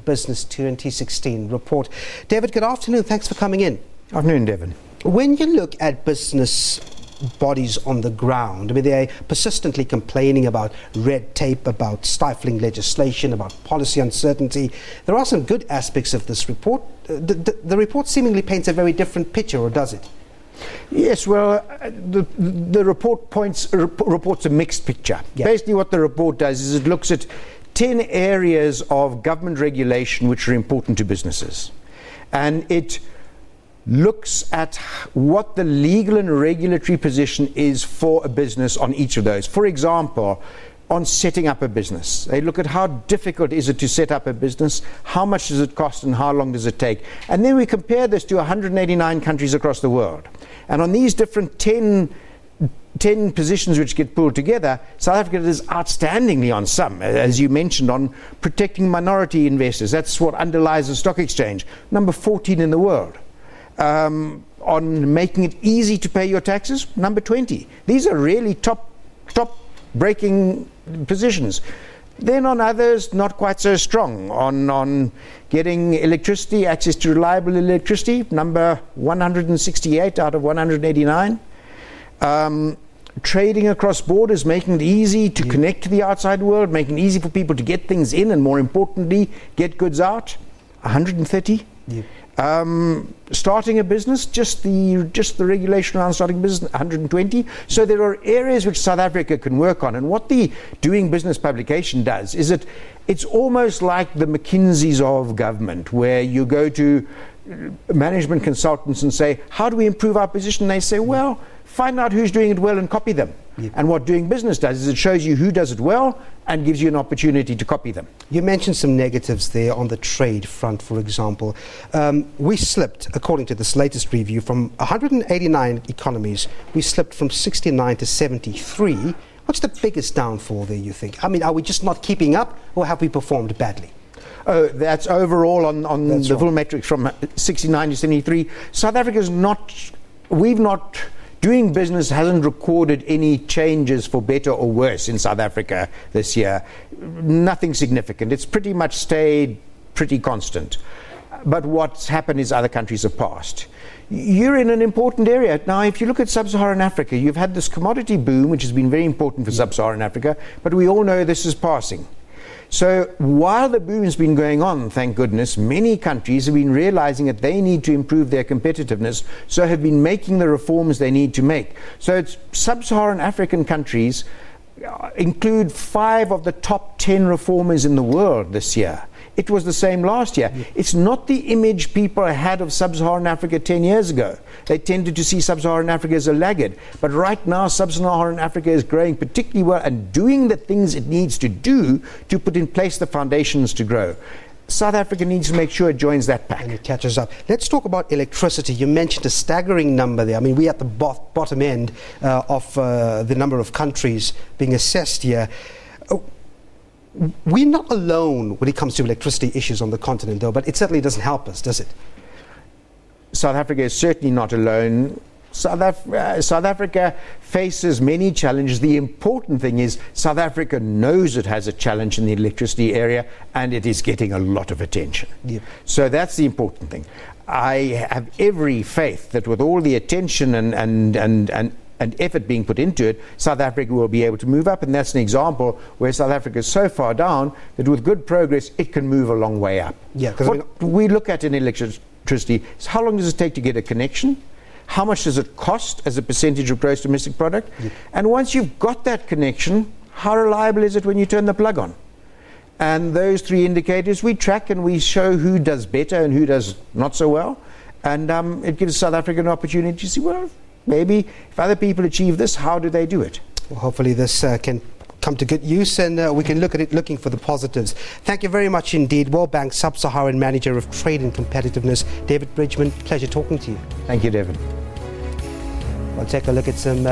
Business 2016 report. David, good afternoon. Thanks for coming in. Afternoon, Devin. When you look at business bodies on the ground, I mean, they're persistently complaining about red tape, about stifling legislation, about policy uncertainty. There are some good aspects of this report. The report seemingly paints a very different picture, or does it? Yes, well, the report reports a mixed picture. Yeah. Basically what the report does is it looks at 10 areas of government regulation which are important to businesses. And it looks at what the legal and regulatory position is for a business on each of those. For example, on setting up a business. They look at how difficult is it to set up a business, how much does it cost, and how long does it take. And then we compare this to 189 countries across the world. And on these different 10 positions which get pulled together, South Africa is outstandingly on some, as you mentioned, on protecting minority investors. That's what underlies the stock exchange. Number 14 in the world. On making it easy to pay your taxes, number 20. These are really top breaking positions. Then on others, not quite so strong. On getting electricity, access to reliable electricity, number 168 out of 189. Trading across borders, making it easy to connect to the outside world, making it easy for people to get things in, and more importantly, get goods out, 130. Starting a business, just the regulation around starting a business, 120. So there are areas which South Africa can work on. And what the Doing Business publication does is it's almost like the McKinseys of government, where you go to management consultants and say, how do we improve our position? And they say, well, find out who's doing it well and copy them. And what Doing Business does is it shows you who does it well and gives you an opportunity to copy them. You mentioned some negatives there on the trade front, for example. We slipped, according to this latest review, from 189 economies, we slipped from 69 to 73. What's the biggest downfall there, you think? I mean, are we just not keeping up, or have we performed badly? Oh, that's overall on that's the full metrics from 69 to 73. South Africa's Doing Business hasn't recorded any changes for better or worse in South Africa this year. Nothing significant. It's pretty much stayed pretty constant. But what's happened is other countries have passed. You're in an important area. Now, if you look at Sub-Saharan Africa, you've had this commodity boom, which has been very important for Sub-Saharan Africa, but we all know this is passing. So while the boom has been going on, thank goodness, many countries have been realizing that they need to improve their competitiveness, so have been making the reforms they need to make. So it's Sub-Saharan African countries include 5 of the top 10 reformers in the world this year. It was the same last year. It's not the image people had of Sub-Saharan Africa 10 years ago. They tended to see Sub-Saharan Africa as a laggard. But right now, Sub-Saharan Africa is growing particularly well and doing the things it needs to do to put in place the foundations to grow. South Africa needs to make sure it joins that pack. And it catches up. Let's talk about electricity. You mentioned a staggering number there. I mean, we're at the bottom end of the number of countries being assessed here. We're not alone when it comes to electricity issues on the continent, though, but it certainly doesn't help us, does it? South Africa is certainly not alone. South Africa faces many challenges. The important thing is South Africa knows it has a challenge in the electricity area, and it is getting a lot of attention. So that's the important thing. I have every faith that with all the attention and effort being put into it, South Africa will be able to move up, and that's an example where South Africa is so far down that with good progress it can move a long way up. What we look at in electricity is how long does it take to get a connection, how much does it cost as a percentage of gross domestic product, and once you've got that connection, how reliable is it when you turn the plug on? And those 3 indicators we track, and we show who does better and who does not so well, and it gives South Africa an opportunity to see, well, maybe if other people achieve this, how do they do it? Well, hopefully this can come to good use, and we can look at it looking for the positives. Thank you very much indeed. World Bank Sub Saharan Manager of Trade and Competitiveness, David Bridgman. Pleasure talking to you. Thank you, Devin. We'll take a look at some